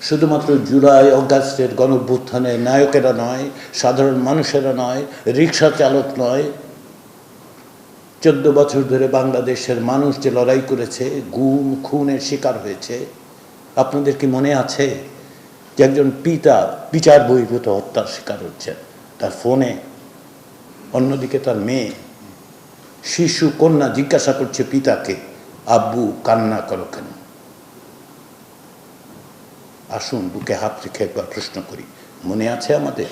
শুধুমাত্র জুলাই অগাস্টের গণঅভ্যুত্থানের নায়কেরা নয়, সাধারণ মানুষেরা নয়, রিক্সা চালক নয়, 14 বছর ধরে বাংলাদেশের মানুষ যে লড়াই করেছে, গুম খুনের শিকার হয়েছে। আপনাদের কি মনে আছে যে একজন পিতা বিচার বহির্ভূত হত্যার শিকার হচ্ছেন তার ফোনে? অন্যদিকে তার মেয়ে, শিশু কন্যা জিজ্ঞাসা করছে পিতাকে, আব্বু কান্না করো কেন? আসুন বুকে হাত রেখে একবার প্রশ্ন করি, মনে আছে আমাদের?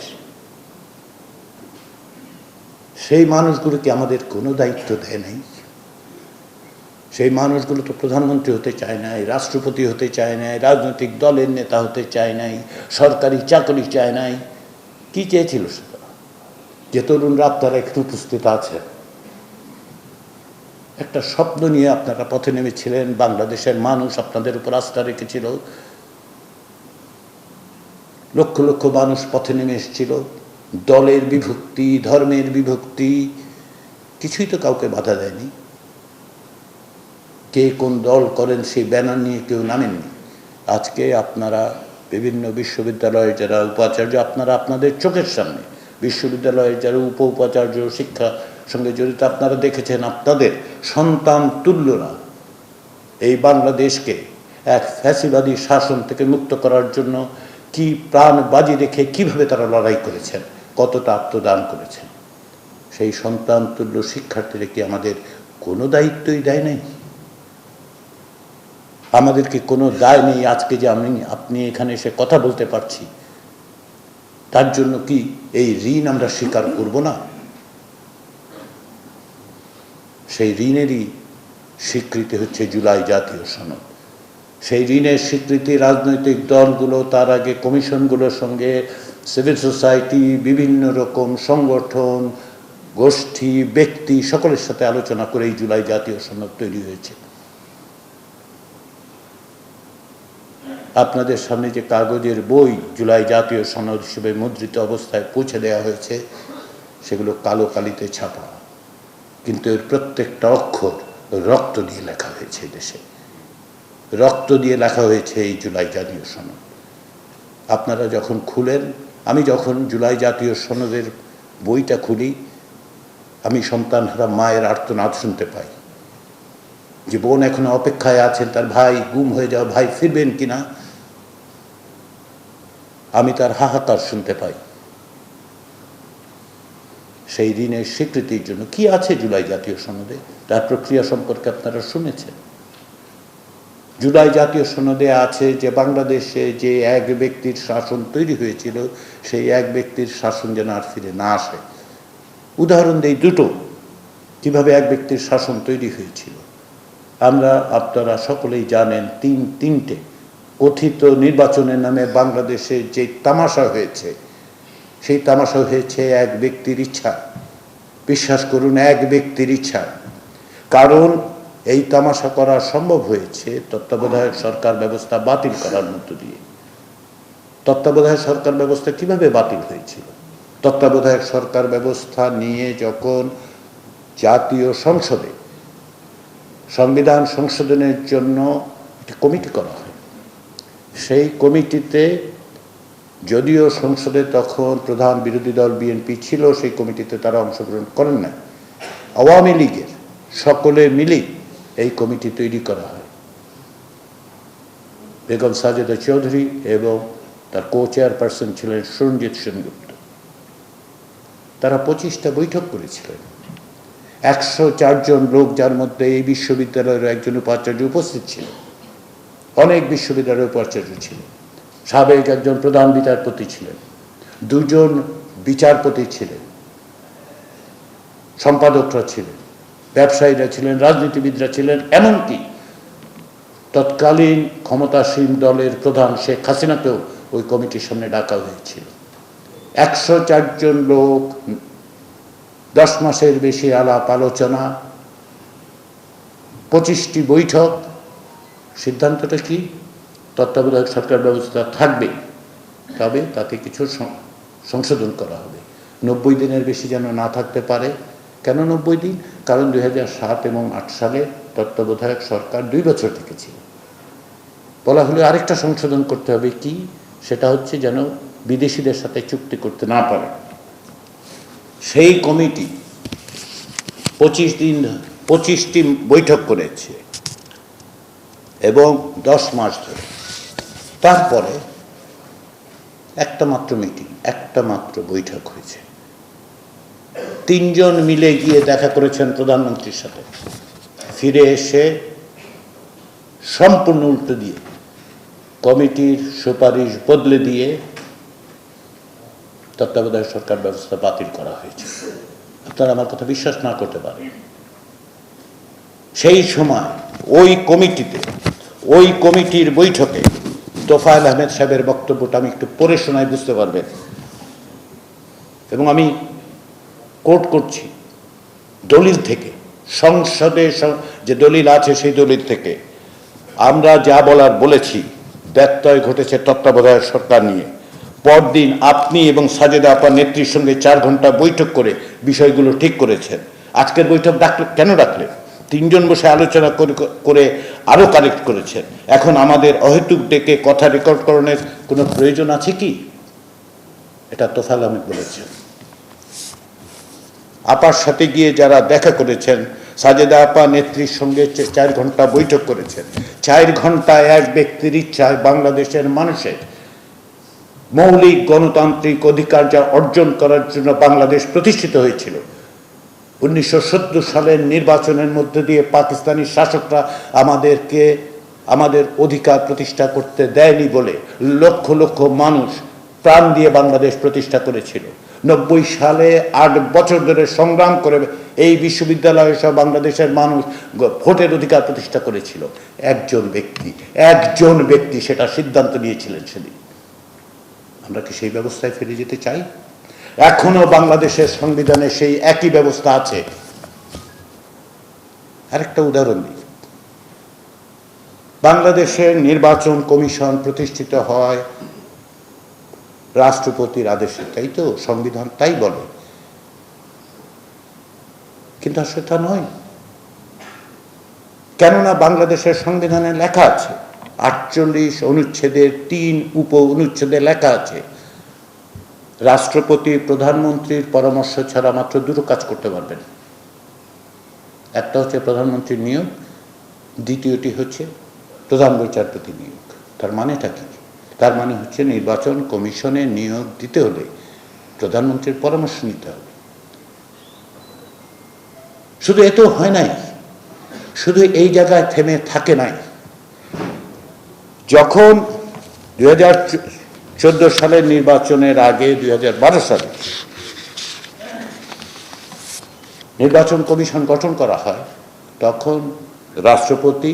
সেই মানুষগুলো কি আমাদের কোনো দায়িত্ব দেয় নাই? সেই মানুষগুলো তো প্রধানমন্ত্রী হতে চায় নাই, রাষ্ট্রপতি হতে চায় নাই, রাজনৈতিক দলের নেতা হতে চায় নাই, সরকারি চাকরি চায় নাই। কি চেয়েছিল সেটা? যে তরুণরা আপনারা এখানে উপস্থিত আছেন, একটা স্বপ্ন নিয়ে আপনারা পথে নেমেছিলেন, বাংলাদেশের মানুষ আপনাদের উপর আস্থা রেখেছিল, লক্ষ লক্ষ মানুষ পথে নেমে এসেছিল। দলের বিভক্তি, ধর্মের বিভক্তি কিছুই তো কাউকে বাধা দেয়নি। কে কোন দল করেন সেই ব্যানার নিয়ে কেউ নামেননি। আজকে আপনারা বিভিন্ন বিশ্ববিদ্যালয়ের যারা উপাচার্য, আপনারা আপনাদের চোখের সামনে বিশ্ববিদ্যালয়ের যারা উপাচার্য, শিক্ষা সঙ্গে জড়িত, আপনারা দেখেছেন আপনাদের সন্তান তুল্যরা এই বাংলাদেশকে এক ফ্যাসিবাদী শাসন থেকে মুক্ত করার জন্য কি প্রাণ বাজি রেখে কিভাবে তারা লড়াই করেছেন, কতটা আত্মদান করেছেন। সেই সন্তান তুল্য শিক্ষার্থীরা কি আমাদের কোনো দায়িত্বই দেয় নাই? আমাদেরকে কোনো দায় নেই আজকে যে আপনি এখানে এসে কথা বলতে পারছি, তার জন্য কি এই ঋণ আমরা স্বীকার করব না? সেই ঋণেরই স্বীকৃতি হচ্ছে জুলাই জাতীয় সনদ। সেই ঋণের স্বীকৃতি রাজনৈতিক দলগুলো, তার আগে কমিশনগুলোর সঙ্গে সিভিল সোসাইটি, বিভিন্ন রকম সংগঠন, গোষ্ঠী, ব্যক্তি সকলের সাথে আলোচনা করে এই জুলাই জাতীয় সনদ তৈরি হয়েছে। আপনাদের সামনে যে কাগজের বই জুলাই জাতীয় সনদ হিসেবে মুদ্রিত অবস্থায় পৌঁছে দেওয়া হয়েছে, সেগুলো কালো কালিতে ছাপা, কিন্তু এর প্রত্যেকটা অক্ষর রক্ত দিয়ে লেখা হয়েছে। দেশে রক্ত দিয়ে লেখা হয়েছে এই জুলাই জাতীয় সনদ। আপনারা যখন খুলেন, আমি যখন জুলাই জাতীয় সনদের বইটা খুলি, আমি সন্তানহারা মায়ের আর্তনাদ শুনতে পাই যে বোন এখনো অপেক্ষায় আছেন, তার ভাই গুম হয়ে যাওয়া ভাই ফিরবেন কিনা। আমি তার হাহাকার শুনতে পাই। সেই ঋণের স্বীকৃতির জন্য কি আছে জুলাই জাতীয় সনদে, তার প্রক্রিয়া সম্পর্কে আপনারা শুনেছেন। জুলাই জাতীয় সনদে আছে যে বাংলাদেশে যে এক ব্যক্তির শাসন তৈরি হয়েছিল, সেই এক ব্যক্তির শাসন যেন আর ফিরে না আসে। উদাহরণ দেই দুটো, কিভাবে এক ব্যক্তির শাসন তৈরি হয়েছিল। আপনারা সকলেই জানেন, তিনটে কথিত নির্বাচনের নামে বাংলাদেশে যে তামাশা হয়েছে, সেই তামাশা হয়েছে এক ব্যক্তির ইচ্ছা। বিশ্বাস করুন, এক ব্যক্তির ইচ্ছা। কারণ এই তামাশা করা সম্ভব হয়েছে তত্ত্বাবধায়ক সরকার ব্যবস্থা বাতিল করার মধ্য দিয়ে। তত্ত্বাবধায়ক সরকার ব্যবস্থা কিভাবে বাতিল হয়েছিল? তত্ত্বাবধায়ক সরকার ব্যবস্থা নিয়ে যখন জাতীয় সংসদে সংবিধান সংশোধনের জন্য একটি কমিটি করা হয়, সেই কমিটিতে যদিও সংসদে তখন প্রধান বিরোধী দল বিএনপি ছিল, সেই কমিটিতে তারা অংশগ্রহণ করেন না, আওয়ামী লীগের সকলে মিলে এই কমিটি তৈরি করা হয়। বেগম সাজেদা চৌধুরী এবং তার কো চেয়ারপারসন ছিলেন সরঞ্জিত সেনগুপ্ত। তারা 25টা বৈঠক করেছিলেন। 104 জন লোক, যার মধ্যে এই বিশ্ববিদ্যালয়ের একজন উপাচার্য উপস্থিত ছিলেন, অনেক বিশ্ববিদ্যালয়ের উপাচার্য ছিলেন, সাবেক একজন প্রধান বিচারপতি ছিলেন, 2 জন বিচারপতি ছিলেন, সম্পাদকরা ছিলেন, ব্যবসায়ীরা ছিলেন, রাজনীতিবিদরা ছিলেন, এমনকি তৎকালীন ক্ষমতাসীন দলের প্রধান শেখ হাসিনাকেও ওই কমিটির সামনে ডাকা হয়েছিল। 104 জন লোক, 10 মাসের বেশি আলাপ আলোচনা, 25টি বৈঠক। সিদ্ধান্তটা কি? তত্ত্বাবধায়ক সরকার ব্যবস্থা থাকবে, তবে তাতে কিছু সংশোধন করা হবে। 90 দিনের বেশি যেন না থাকতে পারে। কেন 90 দিন? কারণ 2007 এবং 2008 সালে তত্ত্বাবধায়ক সরকার 2 বছর থেকেছিল। বলা হলো আরেকটা সংশোধন করতে হবে, কি সেটা হচ্ছে যেন বিদেশিদের সাথে চুক্তি করতে না পারে। সেই কমিটি 25টি বৈঠক করেছে এবং 10 মাস ধরে। তারপরে একটা মাত্র বৈঠক হয়েছে। 3 জন মিলে গিয়ে দেখা করেছেন প্রধানমন্ত্রীর সাথে, ফিরে এসে সম্পূর্ণ উল্টো দিয়ে কমিটির সুপারিশ বদলে দিয়ে তত্ত্বাবধায়ক সরকার ব্যবস্থা বাতিল করা হয়েছে। আপনারা আমার কথা বিশ্বাস না করতে পারেন, সেই সময় ওই কমিটির বৈঠকে তোফায়েল আহমেদ সাহেবের বক্তব্যটা আমি একটু পড়ে শোনাই, বুঝতে পারবেন। এবং আমি কোট করছি দলিল থেকে, সংসদে যে দলিল আছে সেই দলিল থেকে। আমরা যা বলার বলেছি, ব্যত্যয় ঘটেছে তত্ত্বাবধায়ক সরকার নিয়ে। পরদিন আপনি এবং সাজেদা আপার নেত্রীর সঙ্গে 4 ঘন্টা বৈঠক করে বিষয়গুলো ঠিক করেছেন। আজকের বৈঠক কেন ডাকলেন? 3 জন বসে আলোচনা করে আরো কারেক্ট করেছেন। এখন আমাদের অহেতুক ডেকে কথা রেকর্ড করানোর কোনো প্রয়োজন আছে কি? এটা তোফায়েল আহমেদ বলেছেন। আপার সাথে গিয়ে যারা দেখা করেছেন, সাজেদা আপা নেত্রীর সঙ্গে 4 ঘন্টা বৈঠক করেছেন। 4 ঘন্টায় এক ব্যক্তির ইচ্ছায় বাংলাদেশের মানুষের মৌলিক গণতান্ত্রিক অধিকার যা অর্জন করার জন্য বাংলাদেশ প্রতিষ্ঠিত হয়েছিল। 1970 সালের নির্বাচনের মধ্য দিয়ে পাকিস্তানি শাসকরা আমাদের অধিকার প্রতিষ্ঠা করতে দেয়নি বলে লক্ষ লক্ষ মানুষ প্রাণ দিয়ে বাংলাদেশ প্রতিষ্ঠা করেছিল। 90 সালে 8 বছর ধরে সংগ্রাম করে এই বিশ্ববিদ্যালয় সহ বাংলাদেশের মানুষ ভোটের অধিকার প্রতিষ্ঠা করেছিল। একজন ব্যক্তি সেটা সিদ্ধান্ত নিয়েছিলেন সেদিন। আমরা কি সেই ব্যবস্থায় ফিরে যেতে চাই? এখনো বাংলাদেশের সংবিধানে সেই একই ব্যবস্থা আছে। আরেকটা উদাহরণ দিই, বাংলাদেশের নির্বাচন কমিশন প্রতিষ্ঠিত হয় রাষ্ট্রপতির আদেশে, তাই তো? সংবিধান তাই বলে, কিন্তু আসলে তা নয়। কেননা বাংলাদেশের সংবিধানে লেখা আছে, 48 অনুচ্ছেদের 3 উপ অনুচ্ছেদে লেখা আছে, রাষ্ট্রপতি প্রধানমন্ত্রীর পরামর্শ ছাড়া মাত্র 2টো কাজ করতে পারবেন। একটা হচ্ছে প্রধানমন্ত্রীর নিয়োগ, দ্বিতীয়টি হচ্ছে প্রধান বিচারপতি নিয়োগ। তার মানেটা কি? তার মানে হচ্ছে নির্বাচন কমিশনে নিয়োগ দিতে হলে প্রধানমন্ত্রীর পরামর্শ নিতে হবে। শুধু এত হয় নাই, শুধু এই জায়গায় থেমে থাকে নাই। যখন 2014 সালের নির্বাচনের আগে 2012 সালে নির্বাচন কমিশন গঠন করা হয়, তখন রাষ্ট্রপতি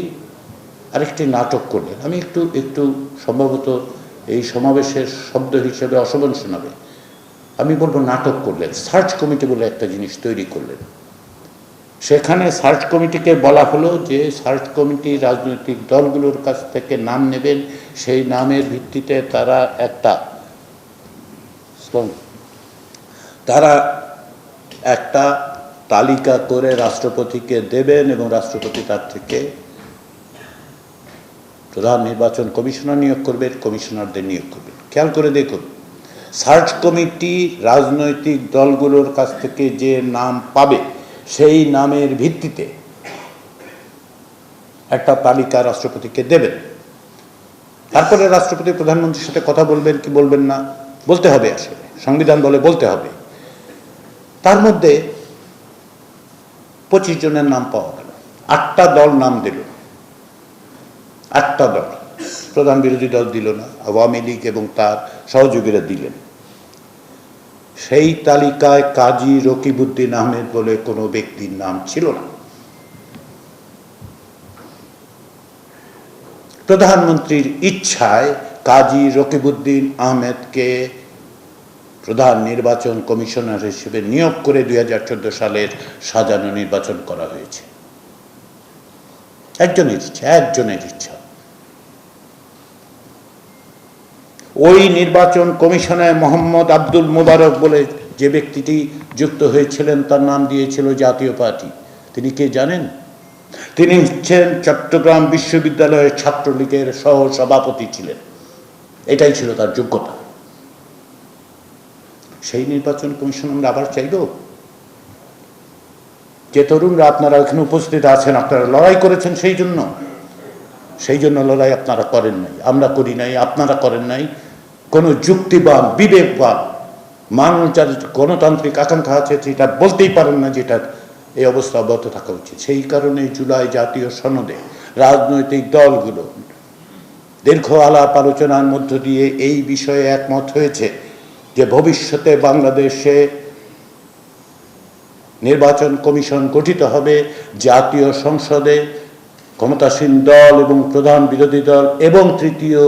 আরেকটি নাটক করলেন। আমি একটু সম্ভবত এই সমাবেশের শব্দ হিসেবে অশোভন শোনাবে, আমি বলবো নাটক করলেন। সার্চ কমিটি বলে একটা জিনিস তৈরি করলেন। সেখানে সার্চ কমিটিকে বলা হলো যে সার্চ কমিটি রাজনৈতিক দলগুলোর কাছ থেকে নাম নেবেন, সেই নামের ভিত্তিতে তারা একটা তালিকা করে রাষ্ট্রপতিকে দেবেন এবং রাষ্ট্রপতি তার থেকে প্রধান নির্বাচন কমিশনার নিয়োগ করবেন, কমিশনারদের নিয়োগ করবেন। খেয়াল করে দেখুন, সার্চ কমিটি রাজনৈতিক দলগুলোর কাছ থেকে যে নাম পাবে সেই নামের ভিত্তিতে একটা তালিকা রাষ্ট্রপতিকে দেবেন। তারপরে রাষ্ট্রপতি প্রধানমন্ত্রীর সাথে কথা বলবেন কি বলবেন না, বলতে হবে, আসলে সংবিধান বলে বলতে হবে। তার মধ্যে 25 জনের নাম পাওয়া গেল, 8টা দল নাম দিল। 8টা দল, প্রধান বিরোধী দল দিল না, আওয়ামী লীগ এবং তার সহযোগীরা দিলেন। সেই তালিকায় কাজী রকিবউদ্দিন আহমেদ বলে কোনো ব্যক্তির নাম ছিল না। প্রধানমন্ত্রীর ইচ্ছায় কাজী রকিবউদ্দিন আহমেদকে প্রধান নির্বাচন কমিশনার হিসেবে নিয়োগ করে 2014 সালের সাজানো নির্বাচন করা হয়েছে। একজনের ইচ্ছা। ওই নির্বাচন কমিশনে মোহাম্মদ আব্দুল মোবারক বলে যে ব্যক্তিটি যুক্ত হয়েছিলেন, তার নাম দিয়েছিল জাতীয় পার্টি। তিনি কে জানেন? তিনি হচ্ছেন চট্টগ্রাম বিশ্ববিদ্যালয়ের ছাত্রলীগের সহ সভাপতি ছিলেন, এটাই ছিল তার যোগ্যতা। সেই নির্বাচন কমিশন আমরা আবার চাইব? যে তরুণরা আপনারা এখানে উপস্থিত আছেন, আপনারা লড়াই করেছেন সেই জন্য লড়াই আপনারা করেন নাই, আমরা করি নাই, আপনারা করেন নাই। কোনো যুক্তিবান, বিবেকবান মানুষ যার গণতান্ত্রিক আকাঙ্ক্ষা আছে সেটা বলতেই পারেন না যেটা এই অবস্থা অব্যাহত থাকা উচিত। সেই কারণে জুলাই জাতীয় সনদে রাজনৈতিক দলগুলো দীর্ঘ আলাপ আলোচনার মধ্য দিয়ে এই বিষয়ে একমত হয়েছে যে ভবিষ্যতে বাংলাদেশে নির্বাচন কমিশন গঠিত হবে, জাতীয় সংসদে ক্ষমতাসীন দল এবং প্রধান বিরোধী দল এবং তৃতীয়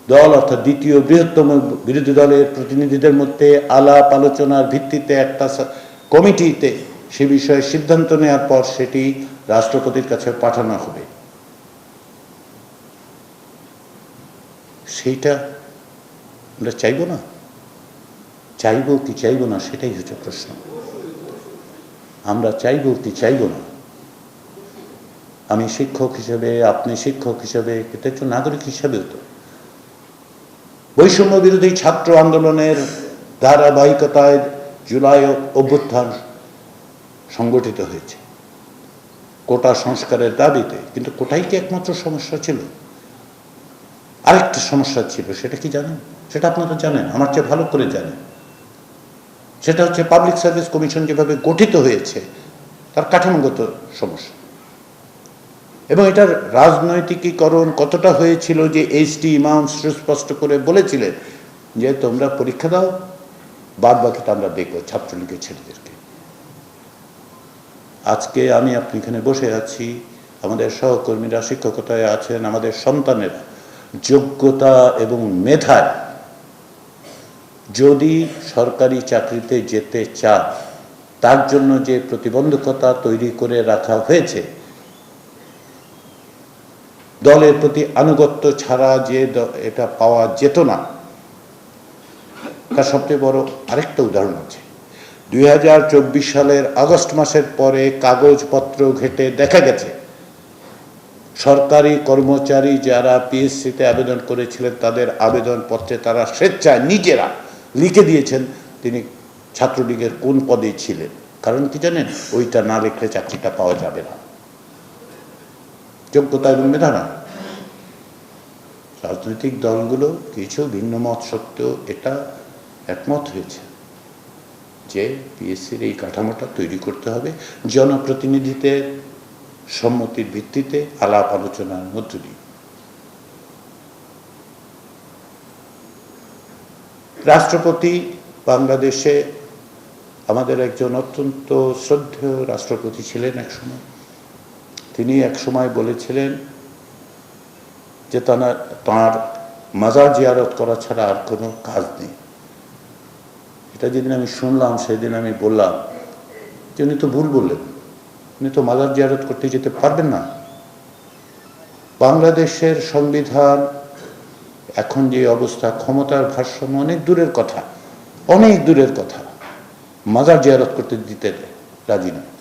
দল অর্থাৎ দ্বিতীয় বৃহত্তম বিরোধী দলের প্রতিনিধিদের মধ্যে আলাপ আলোচনার ভিত্তিতে একটা কমিটিতে সে বিষয়ে সিদ্ধান্ত নেওয়ার পর সেটি রাষ্ট্রপতির কাছে পাঠানো হবে। সেইটা আমরা চাইব না? চাইব কি চাইব না সেটাই হচ্ছে প্রশ্ন। আমরা চাইব কি চাইব না? আমি শিক্ষক হিসেবে, আপনি শিক্ষক হিসেবে, কৃতজ্ঞ নাগরিক হিসেবেও তো বৈষম্য বিরোধী ছাত্র আন্দোলনের ধারাবাহিকতায় জুলাই অভ্যুত্থান সংগঠিত হয়েছে কোটা সংস্কারের দাবিতে। কিন্তু কোটাই কি একমাত্র সমস্যা ছিল? আরেকটা সমস্যা ছিল, সেটা কি জানেন? সেটা আপনারা জানেন, আমার চেয়ে ভালো করে জানেন। সেটা হচ্ছে পাবলিক সার্ভিস কমিশন যেভাবে গঠিত হয়েছে তার কাঠামোগত সমস্যা, এবং এটার রাজনৈতিকীকরণ কতটা হয়েছিল যে এইচ.টি. ইমাম সুস্পষ্ট করে বলেছিলেন যে তোমরা পরীক্ষা দাও, বাদ বাকিটা আমরা দেখবো ছাত্রলীগের ছেলেদেরকে। আজকে আমি আপনি এখানে বসে আছি, আমাদের সহকর্মীরা শিক্ষকতায় আছেন, আমাদের সন্তানেরা যোগ্যতা এবং মেধায় যদি সরকারি চাকরিতে যেতে চান, তার জন্য যে প্রতিবন্ধকতা তৈরি করে রাখা হয়েছে, দলের প্রতি আনুগত্য ছাড়া যে এটা পাওয়া যেত না, তার সবচেয়ে বড় আরেকটা উদাহরণ আছে। 2024 সালের আগস্ট মাসের পরে কাগজপত্র ঘেটে দেখা গেছে সরকারি কর্মচারী যারা পিএসসিতে আবেদন করেছিলেন তাদের আবেদনপত্রে তারা স্বেচ্ছায় নিজেরা লিখে দিয়েছেন তিনি ছাত্রলীগের কোন পদে ছিলেন। কারণ কি জানেন? ওইটা না লিখলে চাকরিটা পাওয়া যাবে না। যোগ্যতা এবং মেধা না। রাজনৈতিক দলগুলো কিছু ভিন্ন মত সত্ত্বেও এটা একমত হয়েছে যে পিএসসির এই কাঠামোটা তৈরি করতে হবে জনপ্রতিনিধিদের সম্মতির ভিত্তিতে, আলাপ আলোচনার মধ্য দিয়ে। রাষ্ট্রপতি বাংলাদেশে আমাদের একজন অত্যন্ত শ্রদ্ধেয় রাষ্ট্রপতি ছিলেন একসময়। তিনি একসময় বলেছিলেন যে তাঁর মাজার জিয়ারত করা ছাড়া আর কোনো কাজ নেই। এটা যেদিন আমি শুনলাম সেদিন আমি বললাম যে উনি তো ভুল বললেন, উনি তো মাজার জিয়ারত করতে যেতে পারবেন না। বাংলাদেশের সংবিধান এখন যে অবস্থা, ক্ষমতার ভারসাম্য অনেক দূরের কথা, অনেক দূরের কথা। মাজার জিয়ারত করতে দিতে রাজি নয়।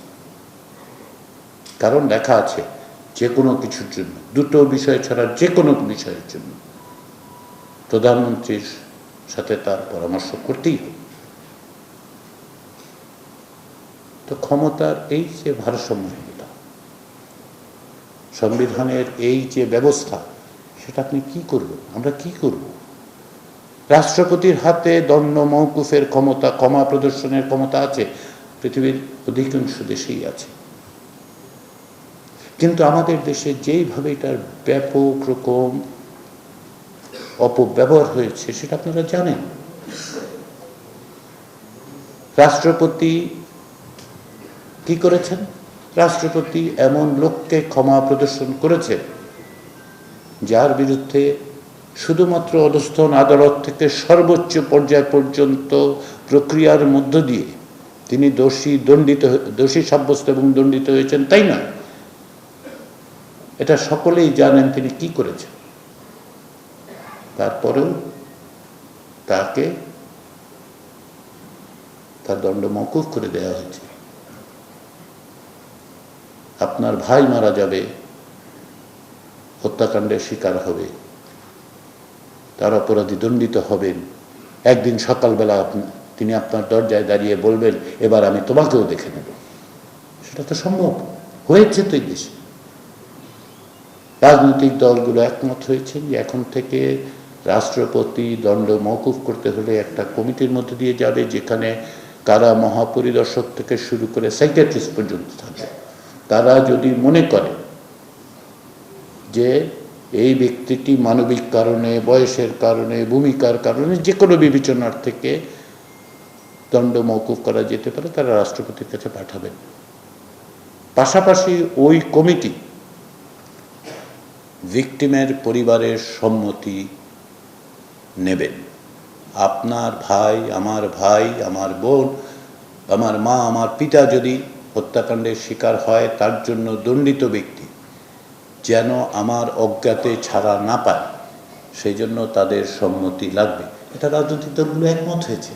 কারণ লেখা আছে যে কোনো কিছুর জন্য, দুটো বিষয় ছাড়া যে কোনো বিষয়ের জন্য প্রধানমন্ত্রীর সাথে তার পরামর্শ করতেই হবে। তো ক্ষমতার এই যে ভারসাম্যহীনতা, সংবিধানের এই যে ব্যবস্থা, সেটা আপনি কি করবেন? আমরা কি করব? রাষ্ট্রপতির হাতে দণ্ড মওকুফের ক্ষমতা, ক্ষমা প্রদর্শনের ক্ষমতা আছে, পৃথিবীর অধিকাংশ দেশেই আছে। কিন্তু আমাদের দেশে যেইভাবে এটার ব্যাপক রকম অপব্যবহার হয়েছে সেটা আপনারা জানেন। রাষ্ট্রপতি কি করেছেন? রাষ্ট্রপতি এমন লোককে ক্ষমা প্রদর্শন করেছে যার বিরুদ্ধে শুধুমাত্র অধস্তন আদালত থেকে সর্বোচ্চ পর্যায় পর্যন্ত প্রক্রিয়ার মধ্য দিয়ে তিনি দোষী সাব্যস্ত এবং দণ্ডিত হয়েছেন, তাই না? এটা সকলেই জানেন তিনি কি করেছেন। তারপরেও তাকে তার দণ্ড মওকুফ করে দেওয়া হয়েছে। আপনার ভাই মারা যাবে, হত্যাকাণ্ডের শিকার হবে, তার অপরাধী দণ্ডিত হবেন, একদিন সকালবেলা তিনি আপনার দরজায় দাঁড়িয়ে বলবেন এবার আমি তোমাকেও দেখে নেব। সেটা তো সম্ভব হয়েছে তো এই দেশে। রাজনৈতিক দলগুলো একমত হয়েছেন যে এখন থেকে রাষ্ট্রপতি দণ্ড মওকুফ করতে হলে একটা কমিটির মধ্যে দিয়ে যাবে, যেখানে কারা মহাপরিদর্শক থেকে শুরু করে সাইকিয়াট্রিস্ট পর্যন্ত থাকবে। তারা যদি মনে করে যে এই ব্যক্তিটি মানবিক কারণে, বয়সের কারণে, ভূমিকার কারণে, যে কোনো বিবেচনার থেকে দণ্ড মওকুফ করা যেতে পারে, তারা রাষ্ট্রপতির কাছে পাঠাবেন। পাশাপাশি ওই কমিটি ভিকটিমের পরিবারের সম্মতি নেবেন। আপনার ভাই, আমার বোন, আমার মা, আমার পিতা যদি হত্যাকাণ্ডের শিকার হয়, তার জন্য দণ্ডিত ব্যক্তি যেন আমার অজ্ঞাতে ছাড়া না পায়, সেই জন্য তাদের সম্মতি লাগবে। এটা রাজনৈতিক দলগুলো একমত হয়েছে।